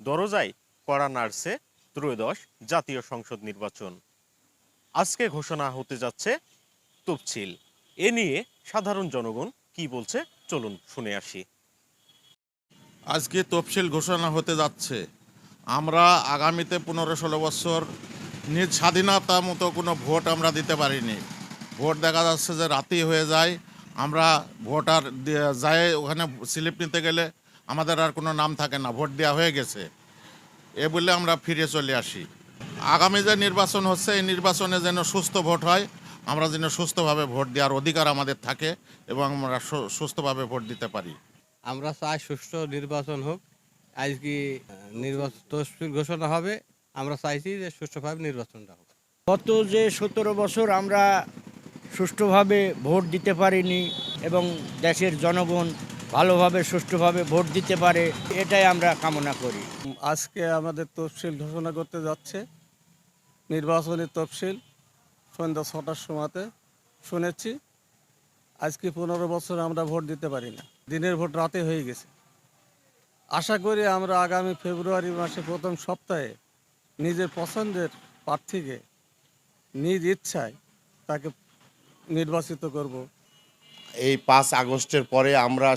দরজায় কড়া নাড়ছে ত্রয়োদশ জাতীয় সংসদ নির্বাচন। আজকে ঘোষণা হতে যাচ্ছে তফসিল। এ নিয়ে সাধারণ জনগণ কি বলছে চলুন শুনে আসি। আজকে তফসিল ঘোষণা হতে যাচ্ছে। আমরা আগামীতে 15-16 বছর নিজ স্বাধীনতা মতো কোনো ভোট আমরা দিতে পারিনি। ভোট দেখা যাচ্ছে যে রাতেই হয়ে যায়। আমরা ভোটার যায় ওখানে স্লিপ নিতে গেলে আমাদের আর কোনো নাম থাকে না, ভোট দেওয়া হয়ে গেছে এ বলে আমরা ফিরে চলে আসি। আগামী যে নির্বাচন হচ্ছে এই নির্বাচনে যেন সুস্থ ভোট হয়, আমরা যেন সুস্থভাবে ভোট দেওয়ার অধিকার আমাদের থাকে এবং আমরা সুস্থভাবে ভোট দিতে পারি। আমরা চাই সুষ্ঠু নির্বাচন হোক। আজকে নির্বাচন তফসিল ঘোষণা হবে, আমরা চাইছি যে সুষ্ঠুভাবে নির্বাচনটা হোক। গত যে 17 বছর আমরা সুষ্ঠুভাবে ভোট দিতে পারিনি এবং দেশের জনগণ ভালোভাবে সুষ্ঠুভাবে ভোট দিতে পারে, এটাই আমরা কামনা করি। আজকে আমাদের তফসিল ঘোষণা করতে যাচ্ছে, নির্বাচনী তফসিল সন্ধ্যা 6টার সময়তে শুনেছি। আজকে 15 বছর আমরা ভোট দিতে পারি না, দিনের ভোট রাতে হয়ে গেছে। আশা করি আমরা আগামী ফেব্রুয়ারি মাসে প্রথম সপ্তাহে নিজের পছন্দের প্রার্থীকে নিজ ইচ্ছায় তাকে নির্বাচিত করব। এই 5 আগস্টের পরে আমরা